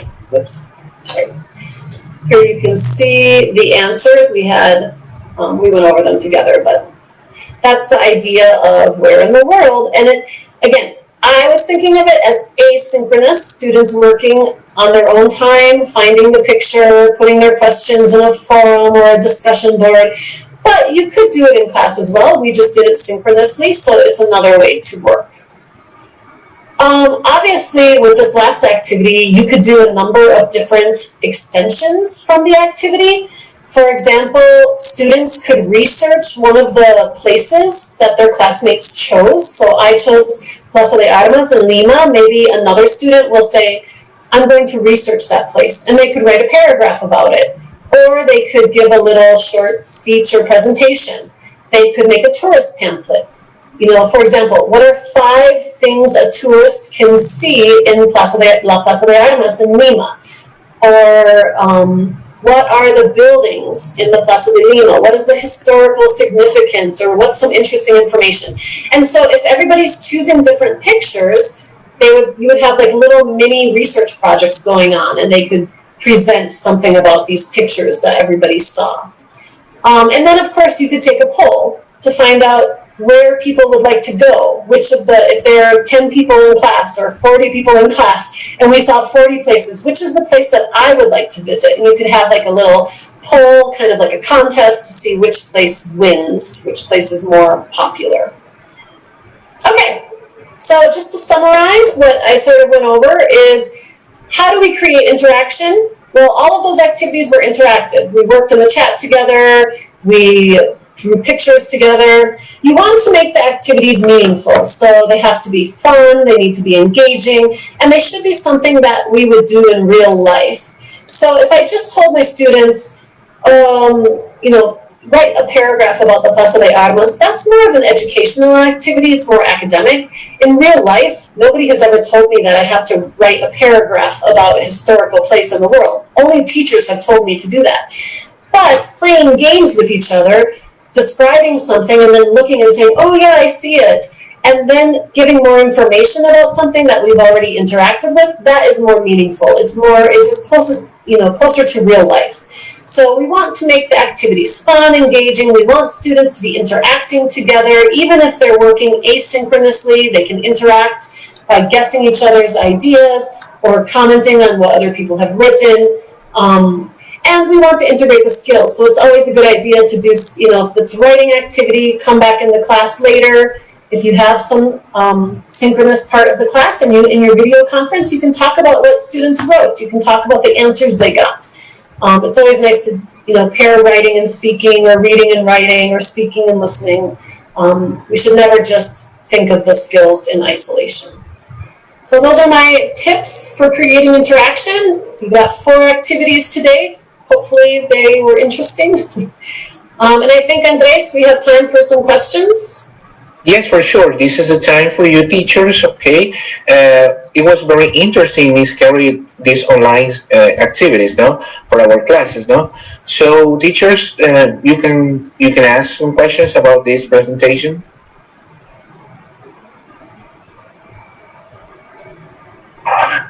you can see the answers. We went over them together, but that's the idea of where in the world. And again, I was thinking of it as asynchronous, students working on their own time, finding the picture, putting their questions in a forum or a discussion board. But you could do it in class as well. We just did it synchronously, so it's another way to work. Obviously, with this last activity, you could do a number of different extensions from the activity. For example, students could research one of the places that their classmates chose. So I chose Plaza de Armas in Lima. Maybe another student will say, I'm going to research that place. And they could write a paragraph about it. Or they could give a little short speech or presentation. They could make a tourist pamphlet. You know, for example, what are 5 things a tourist can see in La Plaza de Armas in Lima? Or what are the buildings in the Plaza de Lima? What is the historical significance, or what's some interesting information? And so if everybody's choosing different pictures, you would have like little mini research projects going on, and they could present something about these pictures that everybody saw. And then of course you could take a poll to find out where people would like to go, if there are 10 people in class or 40 people in class, and we saw 40 places, which is the place that I would like to visit? And you could have like a little poll, kind of like a contest to see which place wins, which place is more popular. Okay, so just to summarize what I sort of went over is, how do we create interaction? Well, all of those activities were interactive. We worked in the chat together, we drew pictures together. You want to make the activities meaningful, so they have to be fun, they need to be engaging, and they should be something that we would do in real life. So if I just told my students, you know, write a paragraph about the Plaza de Armas, that's more of an educational activity, it's more academic. In real life, nobody has ever told me that I have to write a paragraph about a historical place in the world. Only teachers have told me to do that. But playing games with each other, describing something and then looking and saying, oh yeah, I see it, and then giving more information about something that we've already interacted with, that is more meaningful. It's as close as, closer to real life. So we want to make the activities fun, engaging. We want students to be interacting together. Even if they're working asynchronously, they can interact by guessing each other's ideas or commenting on what other people have written. And we want to integrate the skills. So it's always a good idea to do, if it's a writing activity, come back in the class later. If you have some synchronous part of the class and in your video conference, you can talk about what students wrote. You can talk about the answers they got. It's always nice to, pair writing and speaking, or reading and writing, or speaking and listening. We should never just think of the skills in isolation. So those are my tips for creating interaction. We've got 4 activities today. Hopefully they were interesting. And I think, Andres, we have time for some questions. Yes, for sure. This is the time for you teachers, okay? It was very interesting, Miss Kari, these online activities, no, for our classes, no? So teachers, you can ask some questions about this presentation.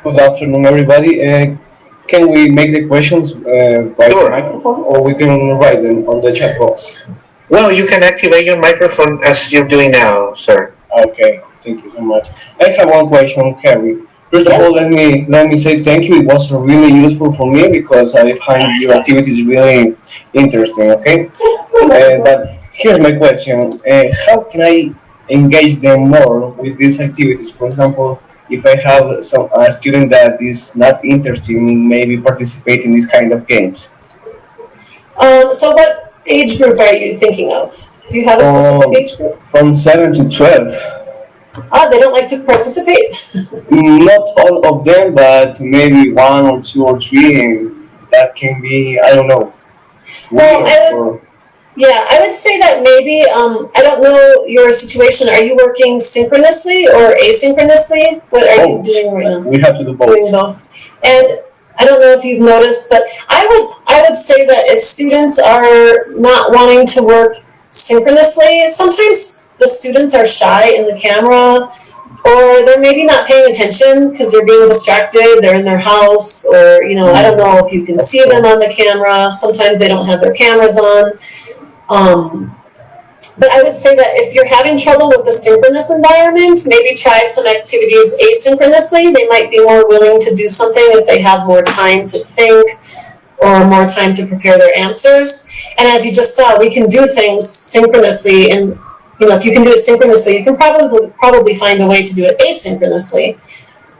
Good afternoon, everybody. Can we make the questions by the microphone, or we can write them on the chat box? Well, you can activate your microphone as you're doing now, sir. Okay, thank you so much. I have one question, Kari. First of all, let me say thank you. It was really useful for me because I find your activities really interesting. Okay, but here's my question: how can I engage them more with these activities? For example, if I have a student that is not interested in maybe participating in these kind of games. So what age group are you thinking of? Do you have a specific age group? From 7 to 12. They don't like to participate? Not all of them, but maybe 1 or 2 or 3, and that can be, I don't know. Well, I would say that maybe, I don't know your situation. Are you working synchronously or asynchronously? What are you doing right now? We have to do both. Doing both. And I don't know if you've noticed, but I would say that if students are not wanting to work synchronously, sometimes the students are shy in the camera, or they're maybe not paying attention because they're being distracted, they're in their house, or, I don't know if you can see them on the camera. Sometimes they don't have their cameras on. But I would say that if you're having trouble with the synchronous environment, maybe try some activities asynchronously. They might be more willing to do something if they have more time to think or more time to prepare their answers. And as you just saw, we can do things synchronously, and if you can do it synchronously, you can probably find a way to do it asynchronously.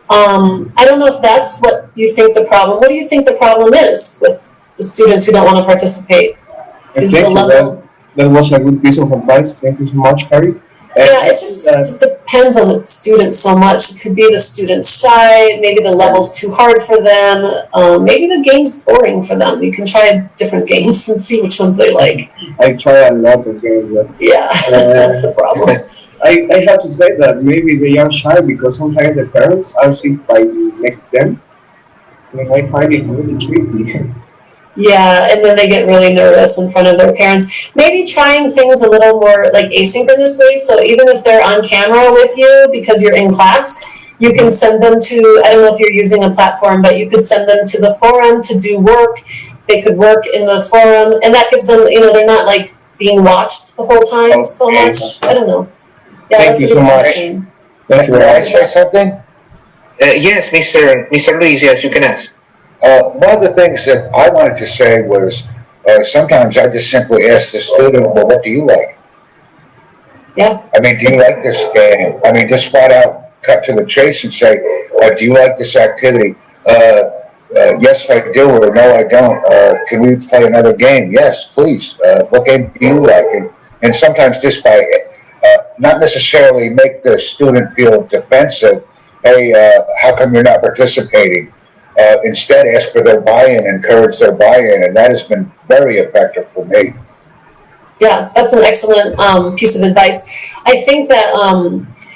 I don't know if that's what you think the problem. What do you think the problem is with the students who don't want to participate? Is the level? That was a good piece of advice. Thank you so much, Kari. Yeah, it just depends on the student so much. It could be the student's shy, maybe the level's too hard for them, maybe the game's boring for them. You can try different games and see which ones they like. I try a lot of games. Yeah, that's the problem. I have to say that maybe they are shy because sometimes the parents are sitting by next to them. And I find it really tricky. Yeah, and then they get really nervous in front of their parents. Maybe trying things a little more like asynchronously. So even if they're on camera with you because you're in class, you can send them to, I don't know if you're using a platform, but you could send them to the forum to do work. They could work in the forum, and that gives them, they're not like being watched the whole time so much. I don't know. Yeah, Thank you so much. Thank you. Can I say something? Yes, Mr. Luis, yes, you can ask. One of the things that I wanted to say was sometimes I just simply ask the student, well, what do you like? Yeah. I mean, do you like this game? I mean, just flat out cut to the chase and say, do you like this activity? Yes, I do, or no, I don't. Can we play another game? Yes, please. What game do you like? And sometimes just by not necessarily make the student feel defensive, hey, how come you're not participating? Instead, ask for their buy-in, encourage their buy-in, and that has been very effective for me. Yeah, that's an excellent piece of advice. I think that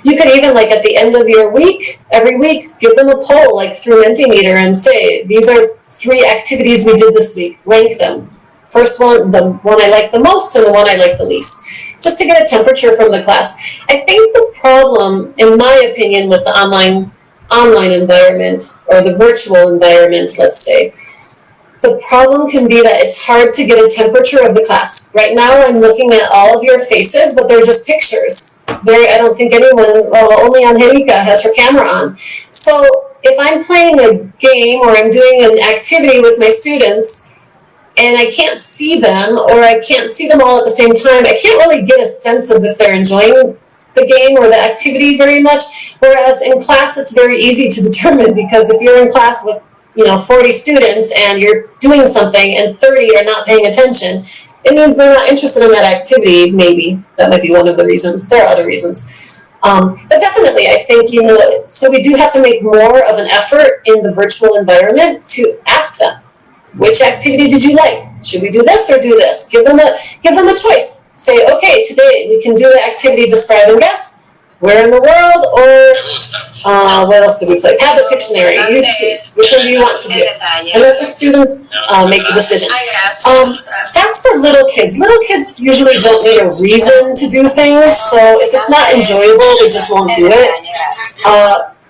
you could even, like at the end of your week, every week, give them a poll, like through Mentimeter, and say, these are 3 activities we did this week. Rank them. first one, the one I like the most and the one I like the least, just to get a temperature from the class. I think the problem, in my opinion, with the online environment or the virtual environment, let's say, the problem can be that it's hard to get a temperature of the class. Right now, I'm looking at all of your faces, but they're just pictures. I don't think anyone, well, only Angelica has her camera on. So if I'm playing a game or I'm doing an activity with my students and I can't see them or I can't see them all at the same time, I can't really get a sense of if they're enjoying the game or the activity very much. Whereas in class, it's very easy to determine, because if you're in class with 40 students and you're doing something and 30 are not paying attention, it means they're not interested in that activity. Maybe that might be one of the reasons. There are other reasons. But definitely, I think, so we do have to make more of an effort in the virtual environment to ask them, which activity did you like? Should we do this or do this? Give them a choice. Say, okay, today we can do the activity describe and guess. Where in the world, or what else did we play? Have the Pictionary. You choose. Which one do you want to do? And let the students make the decision. That's for little kids. Little kids usually don't need a reason to do things, so if it's not enjoyable, they just won't do it.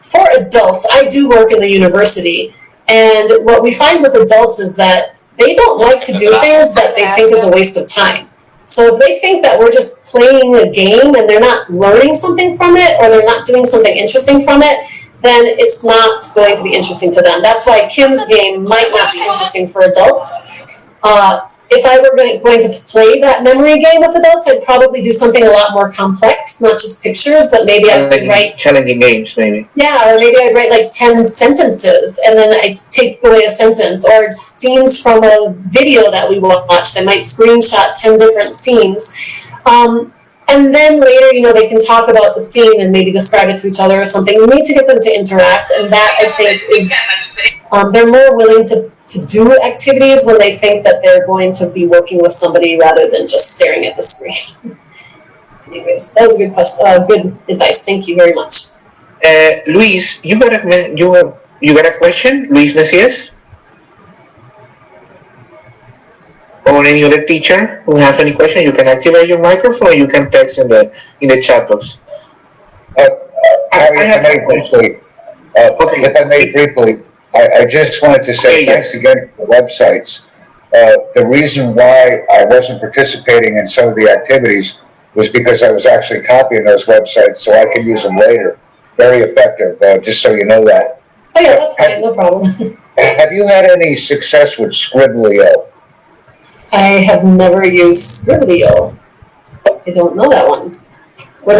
For adults, I do work in the university, and what we find with adults is that they don't like to do things that they think is a waste of time. So if they think that we're just playing a game and they're not learning something from it, or they're not doing something interesting from it, then it's not going to be interesting to them. That's why Kim's game might not be interesting for adults. If I were going to play that memory game with adults, I'd probably do something a lot more complex, not just pictures, but maybe I would write challenging games, maybe. Yeah, or maybe I'd write like 10 sentences and then I'd take away a sentence, or scenes from a video that we watched. I might screenshot 10 different scenes. And then later, they can talk about the scene and maybe describe it to each other or something. We need to get them to interact, and that, I think, is, they're more willing to do activities when they think that they're going to be working with somebody rather than just staring at the screen. Anyways, that was a good question. Good advice. Thank you very much. Luis, you got a question? Luis Macias? Or any other teacher who have any question? You can activate your microphone, or you can text in the chat box. I have a question. Okay, if I may briefly, I just wanted to say thanks again for the websites. The reason why I wasn't participating in some of the activities was because I was actually copying those websites so I can use them later. Very effective, just so you know that. Oh yeah, that's fine, no problem. Have you had any success with Scriblio? I have never used Scriblio. I don't know that one. What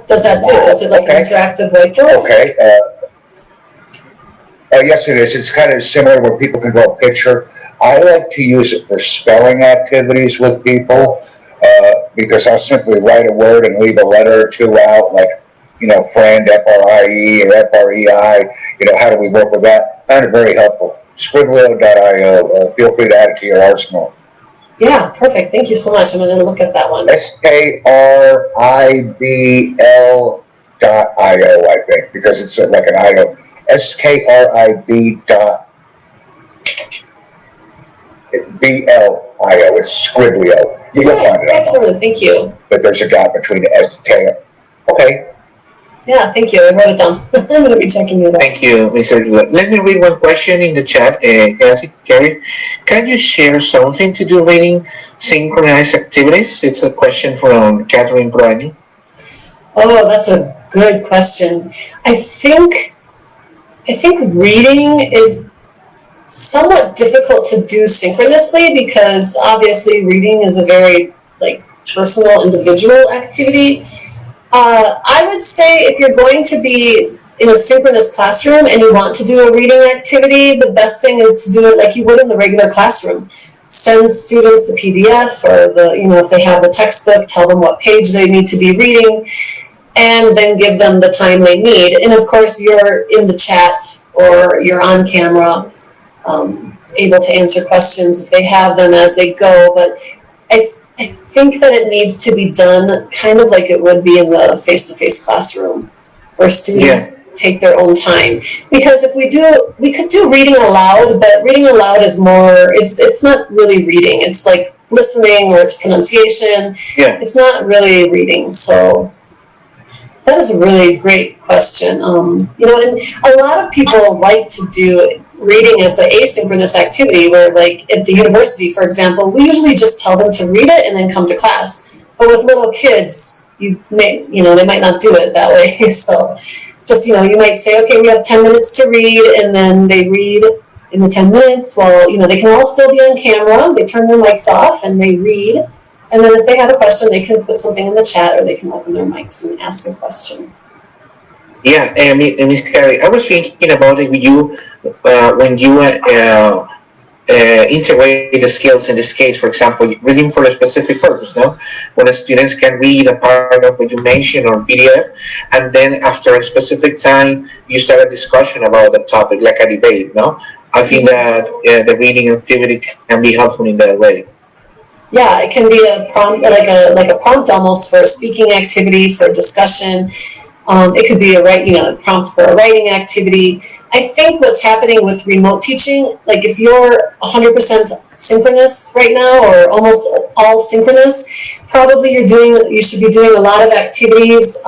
does that do? Is it like an interactive whiteboard? Okay. Yes, it is. It's kind of similar where people can draw a picture. I like to use it for spelling activities with people because I'll simply write a word and leave a letter or two out, like, friend, F-R-I-E or F-R-E-I. How do we work with that? I find it very helpful. Scriblio.io. Feel free to add it to your arsenal. Yeah, perfect. Thank you so much. I'm going to look at that one. SKRIBL.io, I think, because it's like an IO. SKRIB.BLIO. It's Scriblio. You'll find it out. Excellent. Thank you. But there's a dot between the S and K. Okay. Yeah, thank you. I wrote it down. I'm going to be checking it out. Thank you, Mr. Dula. Let me read one question in the chat. Kari, can you share something to do reading synchronized activities? It's a question from Catherine PROAñO. Oh, that's a good question. I think reading is somewhat difficult to do synchronously because obviously reading is a very personal, individual activity. I would say if you're going to be in a synchronous classroom and you want to do a reading activity, the best thing is to do it like you would in the regular classroom. Send students the PDF or if they have the textbook, tell them what page they need to be reading, and then give them the time they need. And of course, you're in the chat or you're on camera, able to answer questions if they have them as they go. But I think that it needs to be done kind of like it would be in the face-to-face classroom, where students take their own time. Because if we could do reading aloud, but reading aloud is more, it's not really reading. It's like listening, or it's pronunciation. Yeah. It's not really reading. So that is a really great question. You know, and a lot of people like to do reading as the asynchronous activity, where like at the university, for example, we usually just tell them to read it and then come to class. But with little kids, they might not do it that way. So just, you know, you might say, okay, we have 10 minutes to read, and then they read in the 10 minutes. Well, you know, they can all still be on camera. They turn their mics off and they read. And then if they have a question, they can put something in the chat, or they can open their mics and ask a question. Yeah, Ms. Kari, I was thinking about it with you when you integrate the skills in this case, for example, reading for a specific purpose, no? When the students can read a part of what you mentioned or PDF, and then after a specific time, you start a discussion about the topic, like a debate, no? I think that the reading activity can be helpful in that way. Yeah, it can be a prompt, like a prompt almost for a speaking activity, for a discussion. It could be a prompt for a writing activity. I think what's happening with remote teaching, like if you're 100% synchronous right now, or almost all synchronous, probably you should be doing a lot of activities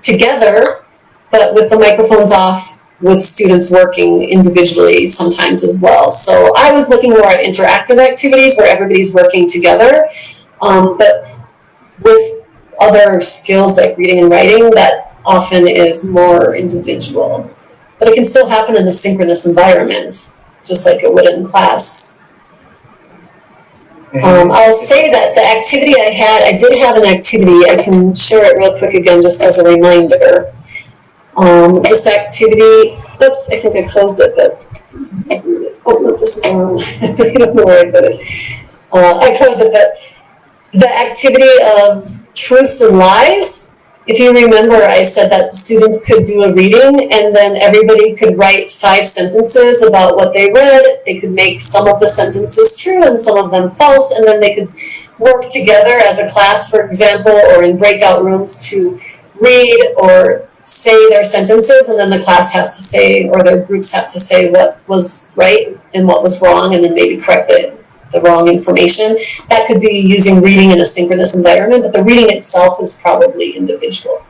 together, but with the microphones off, with students working individually sometimes as well. So I was looking more at interactive activities where everybody's working together, but with other skills like reading and writing, that often is more individual. But it can still happen in a synchronous environment, just like it would in class. I'll say that the activity I did have an activity. I can share it real quick again, just as a reminder. This activity, oops, I think I closed it, but, oh no, this is wrong. I don't know where I put it. I closed it, but the activity of truths and lies, if you remember, I said that the students could do a reading, and then everybody could write 5 sentences about what they read. They could make some of the sentences true and some of them false, and then they could work together as a class, for example, or in breakout rooms to read or say their sentences, and then the class has to say, or their groups have to say what was right and what was wrong, and then maybe correct the wrong information. That could be using reading in a synchronous environment, but the reading itself is probably individual.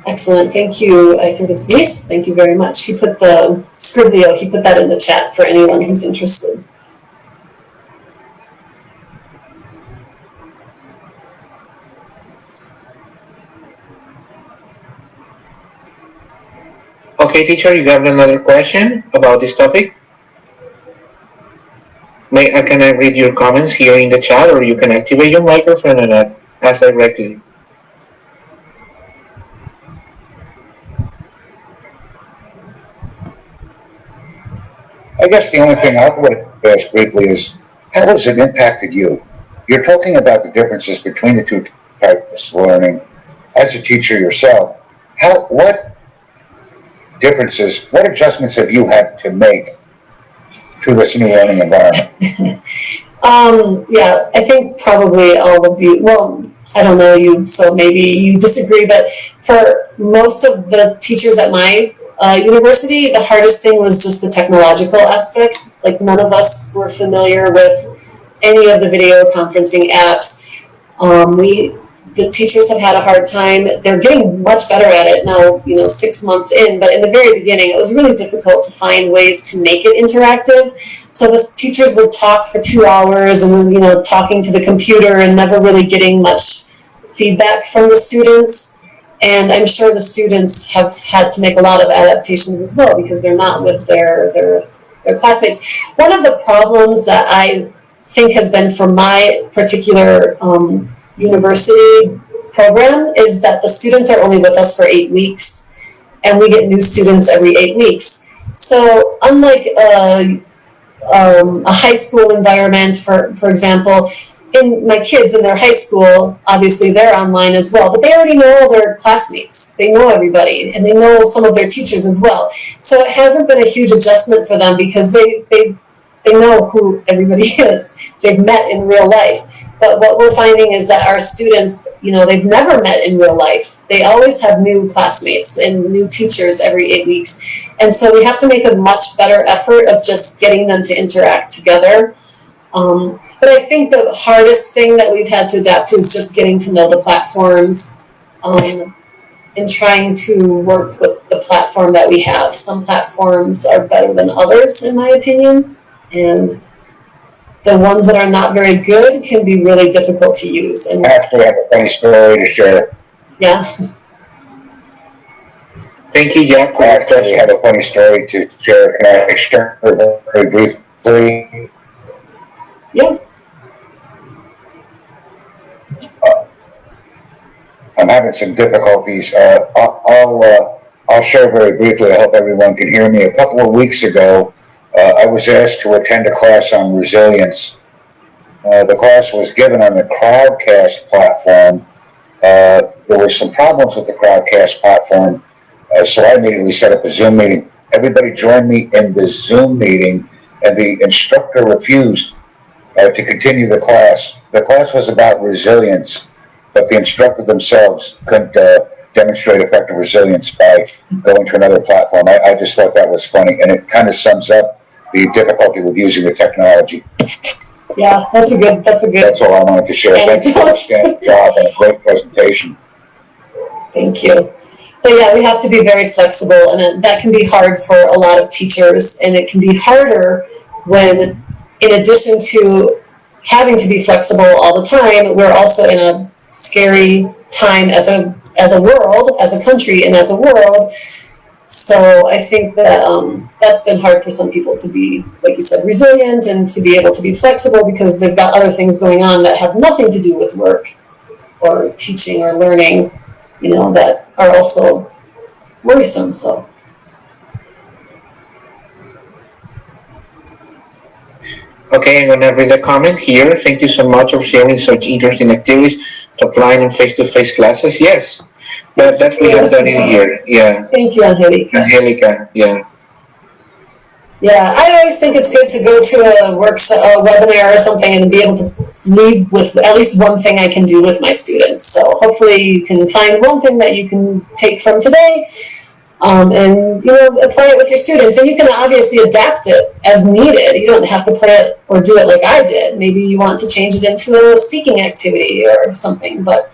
Excellent, thank you. I think it's Luis, thank you very much. He put the Scriblio, he put that in the chat for anyone who's interested. Okay, teacher, you have another question about this topic? Can I read your comments here in the chat, or you can activate your microphone and ask directly? I guess the only thing I would ask briefly is, how has it impacted you? You're talking about the differences between the two types of learning. As a teacher yourself, what differences, what adjustments have you had to make to this new learning environment? Yeah, I think probably all of you, well, I don't know you, so maybe you disagree, but for most of the teachers at my university, the hardest thing was just the technological aspect. Like, none of us were familiar with any of the video conferencing apps. The teachers have had a hard time. They're getting much better at it now, 6 months in, but in the very beginning, it was really difficult to find ways to make it interactive. So the teachers would talk for 2 hours and then, talking to the computer and never really getting much feedback from the students. And I'm sure the students have had to make a lot of adaptations as well, because they're not with their classmates. One of the problems that I think has been for my particular university program is that the students are only with us for 8 weeks, and we get new students every 8 weeks. So unlike a high school environment, for example, in my kids in their high school, obviously they're online as well, but they already know their classmates. They know everybody, and they know some of their teachers as well. So it hasn't been a huge adjustment for them, because they know who everybody is. They've met in real life. But what we're finding is that our students, you know, they've never met in real life. They always have new classmates and new teachers every 8 weeks. And so we have to make a much better effort of just getting them to interact together. But I think the hardest thing that we've had to adapt to is just getting to know the platforms, and trying to work with the platform that we have. Some platforms are better than others, in my opinion, and the ones that are not very good can be really difficult to use. And I actually have a funny story to share. yeah. Thank you, Jack. I actually have a funny story to share. Can I share it very briefly? Yeah. I'm having some difficulties. I'll share very briefly. I hope everyone can hear me. A couple of weeks ago, I was asked to attend a class on resilience. The class was given on the Crowdcast platform. There were some problems with the Crowdcast platform, so I immediately set up a Zoom meeting. Everybody joined me in the Zoom meeting, and the instructor refused to continue the class. The class was about resilience, but the instructor themselves couldn't demonstrate effective resilience by going to another platform. I just thought that was funny, and it kind of sums up the difficulty with using the technology. Yeah, that's all I wanted to share. Thank you for a outstanding job and a great presentation. Thank you. But yeah, we have to be very flexible, and that can be hard for a lot of teachers, and it can be harder when, in addition to having to be flexible all the time, we're also in a scary time as a world, as a country, and as a world. So I think that that's been hard for some people to be, like you said, resilient and to be able to be flexible because they've got other things going on that have nothing to do with work or teaching or learning, you know, that are also worrisome. So. Okay, I'm gonna read a comment here. Thank you so much for sharing such interesting activities to apply in face-to-face classes. Yes, but that's what we have done in here. Yeah. Thank you, Angelica. Angelica, yeah. Yeah, I always think it's good to go to a webinar or something and be able to leave with at least one thing I can do with my students. So hopefully you can find one thing that you can take from today, and you know, apply it with your students. And you can obviously adapt it as needed. You don't have to play it or do it like I did. Maybe you want to change it into a speaking activity or something. But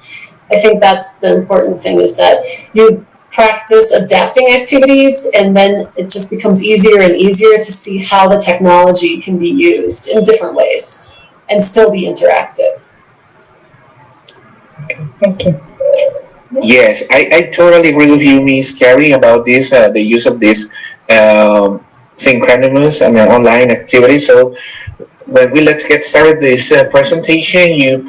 I think that's the important thing, is that you practice adapting activities, and then it just becomes easier and easier to see how the technology can be used in different ways and still be interactive. Thank you. Yes, I totally agree with you, Ms. Kari, about this, the use of this synchronous and online activity. So let's get started this presentation. You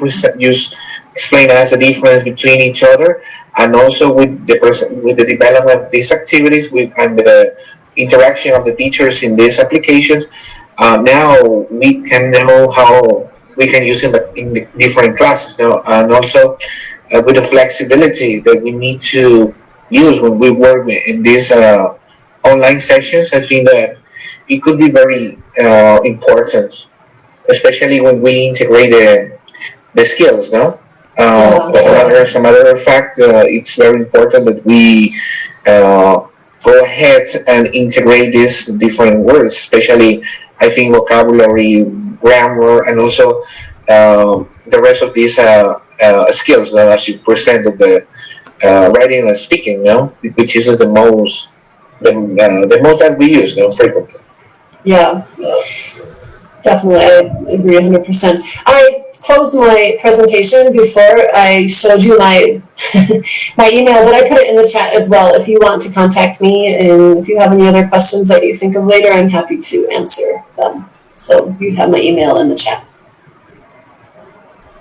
explain us the difference between each other, and also with the development of these activities and the interaction of the teachers in these applications. Now we can know how we can use it in the different classes now, and also with the flexibility that we need to use when we work in these online sessions. I think that it could be very important, especially when we integrate the skills, no? As a matter of fact, it's very important that we go ahead and integrate these different words, especially, I think, vocabulary, grammar, and also the rest of these skills, as you presented, the writing and speaking, which is the most that we use, frequently. Yeah, definitely, I agree 100%. I closed my presentation before I showed you my my email, but I put it in the chat as well if you want to contact me, and if you have any other questions that you think of later, I'm happy to answer them. So you have my email in the chat.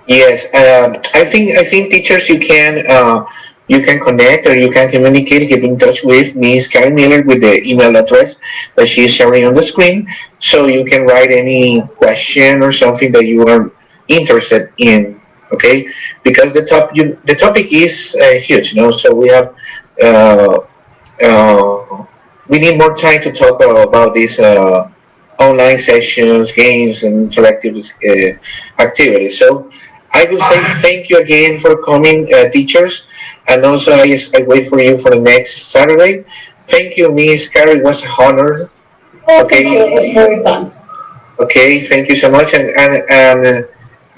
Yes, I think teachers, you can connect, or you can communicate, get in touch with Ms. Kari Miller with the email address that she is showing on the screen, so you can write any question or something that you are interested in. Okay, because the topic is huge, so we have we need more time to talk about these online sessions, games, and interactive activities. So I will say thank you again for coming, teachers, and also I wait for you for the next Saturday. Thank you, Miss Kari. It was an honor. Oh, Okay. thank you. It was very fun. Okay, thank you so much, and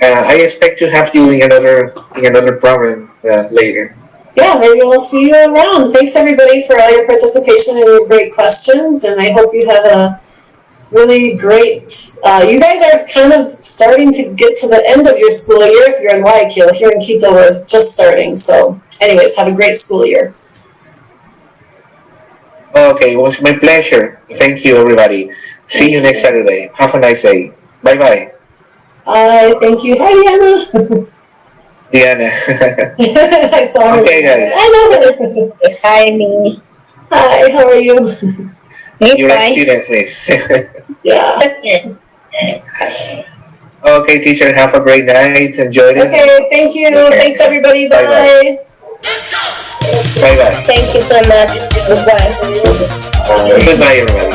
I expect to have you in another program later. Yeah, maybe we'll see you around. Thanks everybody for all your participation and your great questions, and I hope you have a really great, you guys are kind of starting to get to the end of your school year if you're in Guayaquil. Here in Quito, we're just starting. So anyways, have a great school year. Okay, it was my pleasure. Thank you, everybody. See you next Saturday. Have a nice day. Bye-bye. Thank you. Hi, Diana. Diana. I saw her. Okay, guys. I know her. Hi, me. Hi, how are you? You're Fine. students, miss. Yeah. Okay, teacher, have a great night. Enjoy it. Okay, thank you. Okay. Thanks, everybody. Bye. Bye-bye. Bye-bye. Thank you so much. Goodbye. Goodbye, everybody.